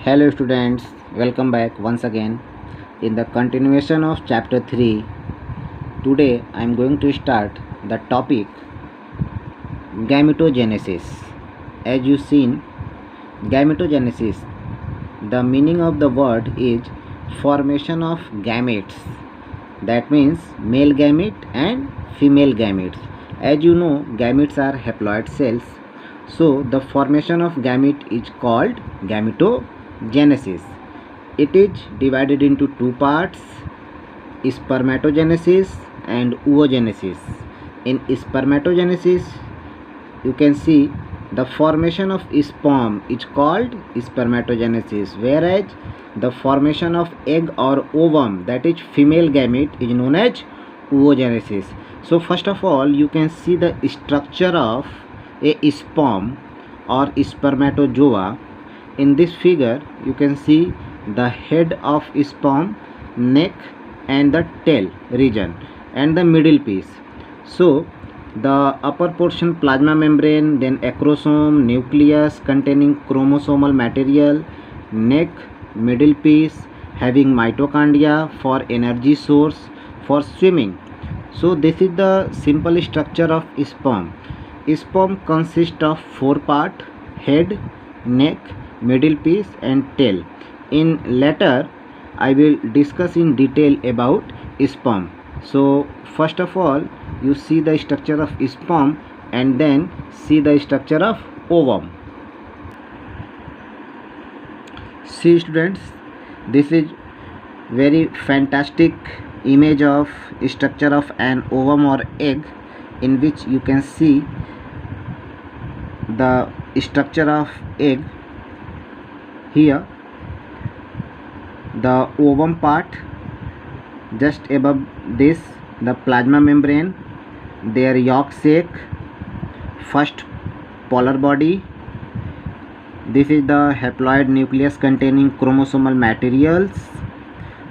Hello students, welcome back once again. In the continuation of chapter 3, today I am going to start the topic gametogenesis. As you seen, gametogenesis, the meaning of the word is formation of gametes. That means male gamete and female gametes. As you know, gametes are haploid cells. So the formation of gamete is called gametogenesis. It is divided into two parts, spermatogenesis and oogenesis. In spermatogenesis, you can see the formation of sperm is called spermatogenesis, whereas the formation of egg or ovum, that is female gamete, is known as oogenesis. So first of all, you can see the structure of a sperm or spermatozoa. In this figure, you can see the head of sperm, neck and the tail region and the middle piece. So the upper portion plasma membrane, then acrosome, nucleus containing chromosomal material, neck, middle piece having mitochondria for energy source for swimming. So this is the simple structure of sperm. Sperm consists of four parts: head, neck, middle piece and tail. In later I will discuss in detail about sperm. So first of all, you see the structure of sperm and then see the structure of ovum. See students, this is very fantastic image of structure of an ovum or egg, in which you can see the structure of egg. Here the ovum part, just above this the plasma membrane, their yolk sac, first polar body. This is the haploid nucleus containing chromosomal materials.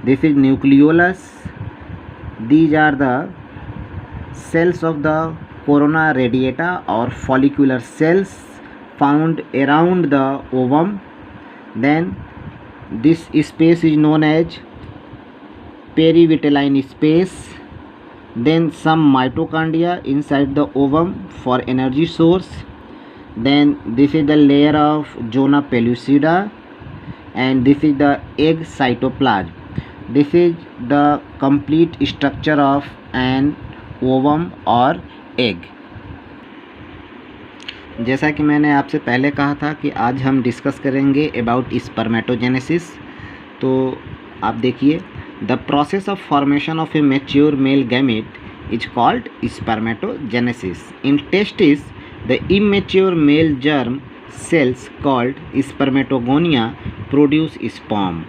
This is nucleolus. These are the cells of the corona radiata or follicular cells found around the ovum. Then this space is known as perivitelline space. Then some mitochondria inside the ovum for energy source. Then this is the layer of zona pellucida and this is the egg cytoplasm. This is the complete structure of an ovum or egg. जैसा कि मैंने आपसे पहले कहा था कि आज हम डिस्कस करेंगे अबाउट स्पर्मेटोजेनेसिस। तो आप देखिए, the process of formation of A mature male gamete is called spermatogenesis. In testis the immature mail germ cells called spermatogonia produce sperm.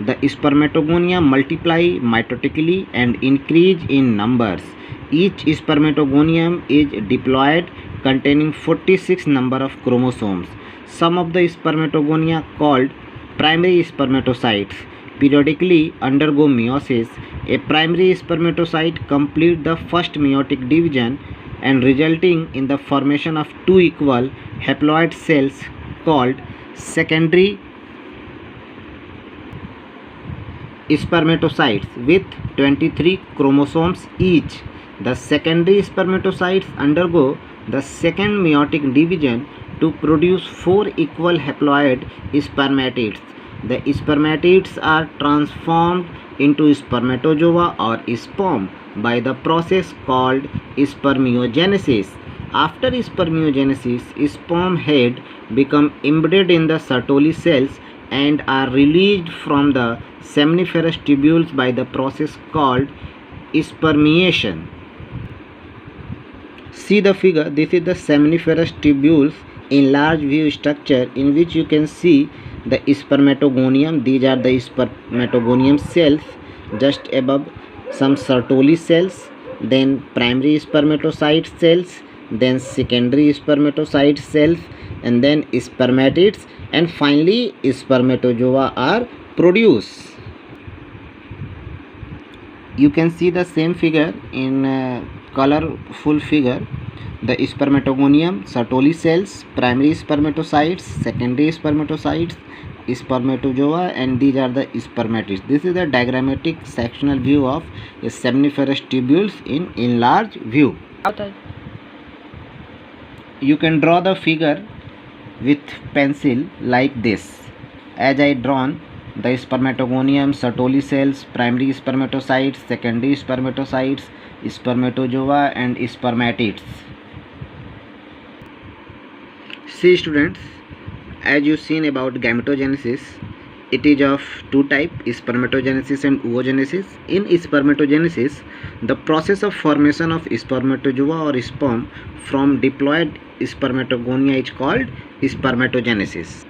The spermatogonia multiply mitotically and increase in numbers. Each spermatogonium is diploid containing 46 number of chromosomes. Some of the spermatogonia called primary spermatocytes periodically undergo meiosis. A primary spermatocyte complete the first meiotic division and resulting in the formation of two equal haploid cells called secondary spermatocytes with 23 chromosomes each. The secondary spermatocytes undergo the second meiotic division to produce four equal haploid spermatids. The spermatids are transformed into spermatozoa or sperm by the process called spermiogenesis. After spermiogenesis, sperm head become embedded in the Sertoli cells and are released from the seminiferous tubules by the process called spermiation. See the figure. This is the seminiferous tubules in large view structure, in which you can see the spermatogonium. These are the spermatogonium cells. Just above some Sertoli cells, then primary spermatocyte cells, then secondary spermatocyte cells, and then spermatids, and finally spermatozoa are produced. You can see the same figure in colorful figure. The spermatogonium, Sertoli cells, primary spermatocytes, secondary spermatocytes, spermatozoa and these are the spermatids. This is the diagrammatic sectional view of a seminiferous tubules in enlarged view. You can draw the figure with pencil like this. As I drawn the spermatogonium, Sertoli cells, primary spermatocytes, secondary spermatocytes, spermatozoa and spermatids. See students, as you seen about gametogenesis, it is of two types, spermatogenesis and oogenesis. In spermatogenesis, the process of formation of spermatozoa or sperm from diploid spermatogonia is called spermatogenesis.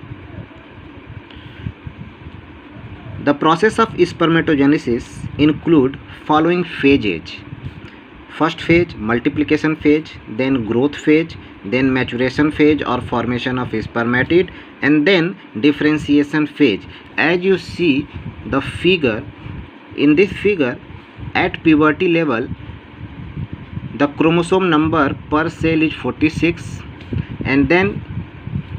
The process of spermatogenesis include following phases. First phase, multiplication phase, then growth phase, then maturation phase or formation of spermatid, and then differentiation phase. As you see the figure, in this figure, at puberty level, the chromosome number per cell is 46, and then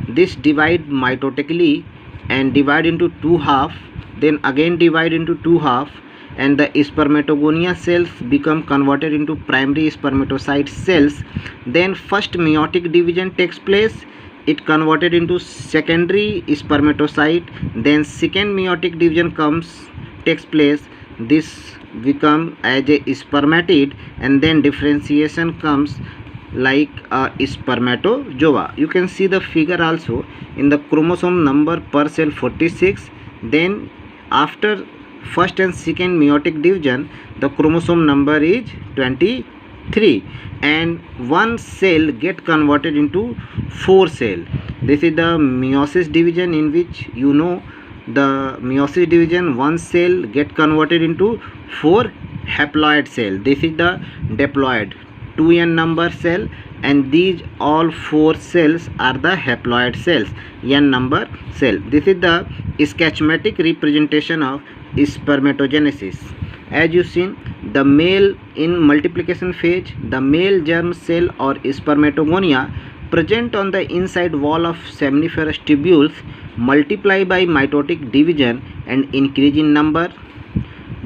this divide mitotically and divide into two half, then again divide into two half, and the spermatogonia cells become converted into primary spermatocyte cells. Then first meiotic division takes place, it converted into secondary spermatocyte, then second meiotic division takes place, this become as a spermatid, and then differentiation comes like a spermatozoa. You can see the figure also in the chromosome number per cell 46, then after first and second meiotic division the chromosome number is 23 and one cell get converted into 4 cell. This is the meiosis division, in which you know the meiosis division one cell get converted into 4 haploid cell. This is the diploid 2n number cell, and these all 4 cells are the haploid cells, n number cell. This is the schematic representation of spermatogenesis. As you seen, the male in multiplication phase, the male germ cell or spermatogonia present on the inside wall of seminiferous tubules multiply by mitotic division and increase in number.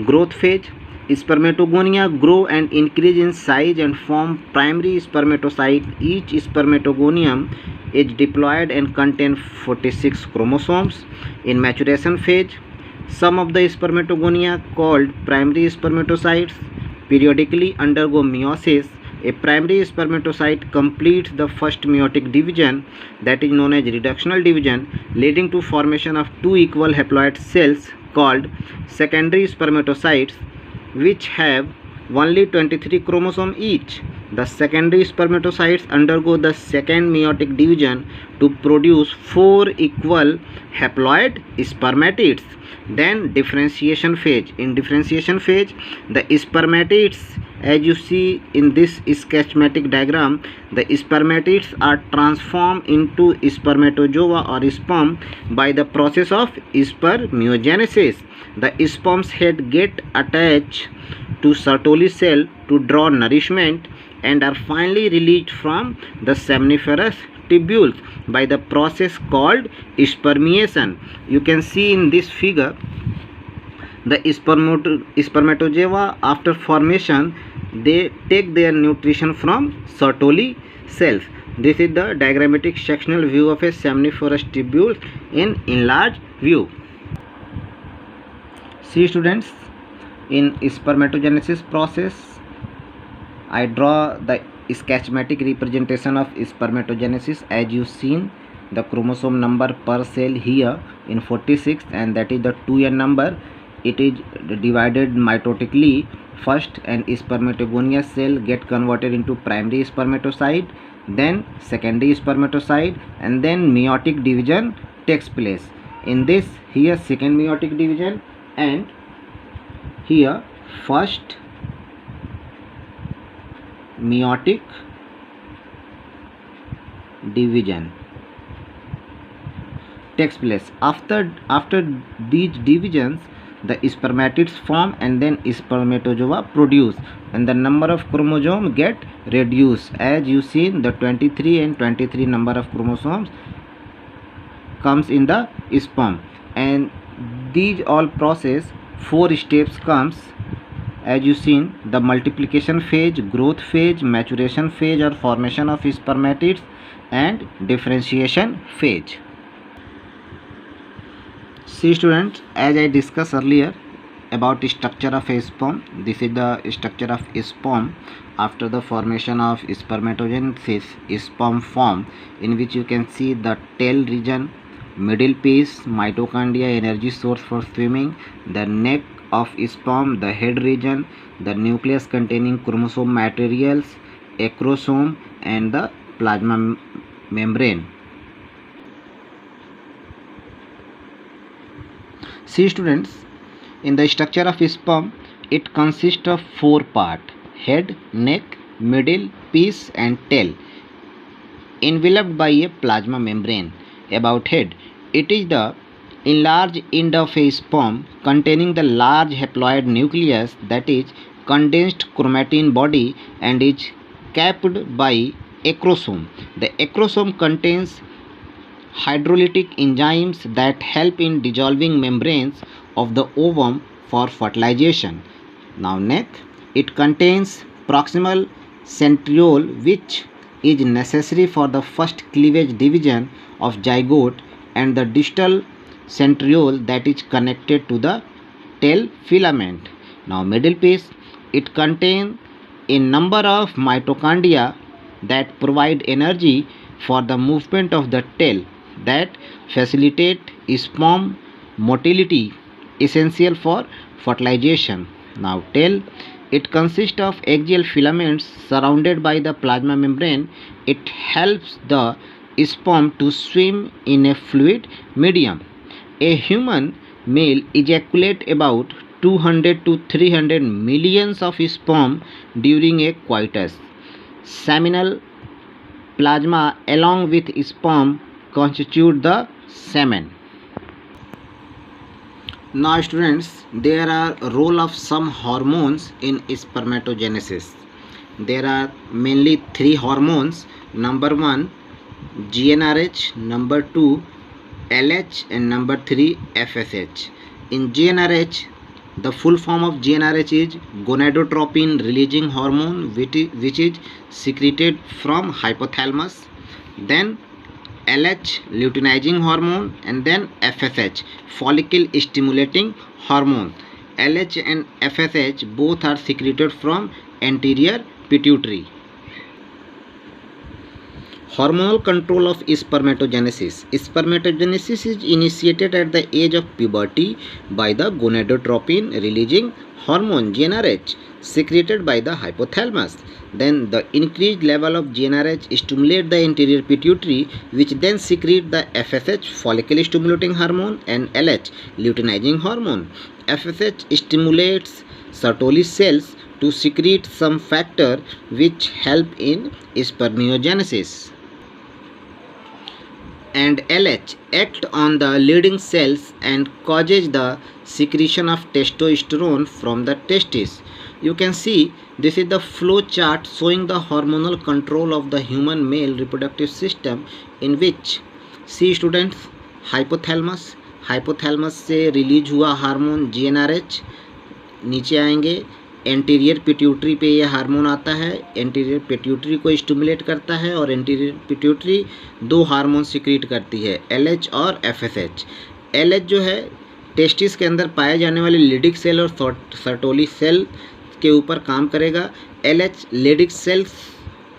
Growth phase, spermatogonia grow and increase in size and form primary spermatocyte. Each spermatogonium is diploid and contain 46 chromosomes. In maturation phase, some of the spermatogonia called primary spermatocytes periodically undergo meiosis. A primary spermatocyte completes the first meiotic division, that is known as reductional division, leading to formation of two equal haploid cells called secondary spermatocytes, which have only 23 chromosomes each. The secondary spermatocytes undergo the second meiotic division to produce 4 equal haploid spermatids. Then differentiation phase. In differentiation phase, the spermatids, as you see in this schematic diagram, the spermatids are transformed into spermatozoa or sperm by the process of spermiogenesis. The sperm's head get attached to Sertoli cell to draw nourishment and are finally released from the seminiferous tubules by the process called spermiation. You can see in this figure the spermatozoa after formation, they take their nutrition from Sertoli cells. This is the diagrammatic sectional view of a seminiferous tubule in enlarged view. See students, in spermatogenesis process, I draw the schematic representation of spermatogenesis. As you seen, the chromosome number per cell here in 46, and that is the 2n number. It is divided mitotically first, and spermatogonia cell get converted into primary spermatocyte, then secondary spermatocyte, and then meiotic division takes place. In this, here second meiotic division, and here first meiotic division takes place. After these divisions, the spermatids form and then spermatozoa produce, and the number of chromosomes get reduced. As you see, the 23 and 23 number of chromosomes comes in the sperm. and these all process 4 steps comes, as you seen, the multiplication phase, growth phase, maturation phase or formation of spermatids, and differentiation phase. See students, as I discussed earlier about structure of a sperm, this is the structure of sperm after the formation of spermatogenesis. Sperm form, in which you can see the tail region, middle piece, mitochondria, energy source for swimming, the neck of sperm, the head region, the nucleus containing chromosome materials, acrosome, and the plasma membrane. See students, in the structure of sperm, it consists of 4 parts: head, neck, middle piece, and tail, enveloped by a plasma membrane. About head, it is the enlarged end of a sperm containing the large haploid nucleus, that is condensed chromatin body, and is capped by acrosome. The acrosome contains hydrolytic enzymes that help in dissolving membranes of the ovum for fertilization. Now neck, it contains proximal centriole, which is necessary for the first cleavage division of zygote, and the distal centriole that is connected to the tail filament. Now middle piece, it contains a number of mitochondria that provide energy for the movement of the tail, that facilitate sperm motility, essential for fertilization. Now tail, it consists of axial filaments surrounded by the plasma membrane. It helps the sperm to swim in a fluid medium. A human male ejaculate about 200 to 300 millions of sperm during a coitus. Seminal plasma along with sperm constitute the semen. Now students, there are role of some hormones in spermatogenesis. There are mainly 3 hormones. Number 1, GnRH, number 2, LH, and number 3, FSH. In GnRH, the full form of GnRH is gonadotropin releasing hormone, which is secreted from hypothalamus. Then LH, luteinizing hormone, and then FSH, follicle stimulating hormone. LH and FSH both are secreted from anterior pituitary. Hormonal control of spermatogenesis. Spermatogenesis is initiated at the age of puberty by the gonadotropin releasing hormone GnRH secreted by the hypothalamus. Then the increased level of GnRH stimulates the anterior pituitary, which then secrete the FSH, follicle stimulating hormone, and LH, luteinizing hormone. FSH stimulates Sertoli cells to secrete some factor which help in spermiogenesis. And LH act on the leading cells and causes the secretion of testosterone from the testes. You can see this is the flow chart showing the hormonal control of the human male reproductive system, in which, see students, hypothalamus से release हुआ hormone GnRH, नीचे आएंगे anterior pituitary पे ये hormone आता है, anterior pituitary को stimulate करता है, और एंटीरियर पिट्यूटरी 2 हार्मोन सिक्रीट करती है, LH और FSH. LH जो है टेस्टिस के अंदर पाए जाने वाले लिडिक सेल और सर्टोली सेल के ऊपर काम करेगा. LH लिडिक सेल्स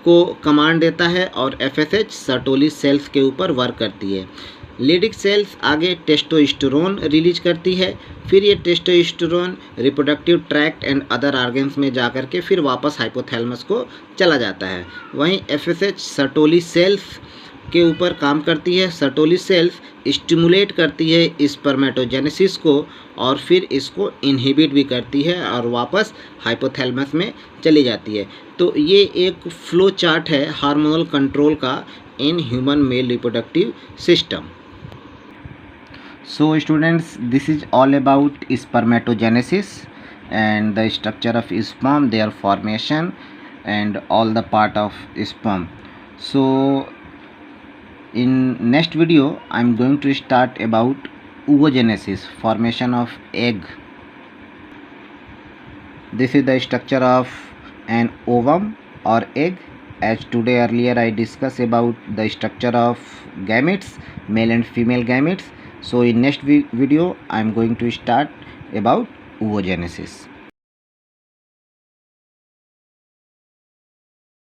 को कमांड देता है और FSH सर्टोली सेल्स के ऊपर वर्क करती है. लिडिक सेल्स आगे टेस्टोस्टेरोन रिलीज करती है, फिर ये testosterone reproductive tract and other organs में जा कर के फिर वापस हाइपोथैलेमस को चला जाता है. वहीं FSH सर्टोली सेल्स के ऊपर काम करती है. सर्टोली सेल्स स्टिमुलेट करती है स्पर्मेटोजेनेसिस को और फिर इसको इनहिबिट भी करती है और वापस हाइपोथैलेमस में चली जाती है. तो ये एक फ्लो चार्ट है हार्मोनल कंट्रोल का in human male reproductive system. So students, this is all about spermatogenesis and the structure of sperm, their formation and all the part of sperm. So in next video I am going to start about oogenesis, formation of egg. This is the structure of an ovum or egg. As today earlier I discussed about the structure of gametes, male and female gametes. So in next video I am going to start about oogenesis.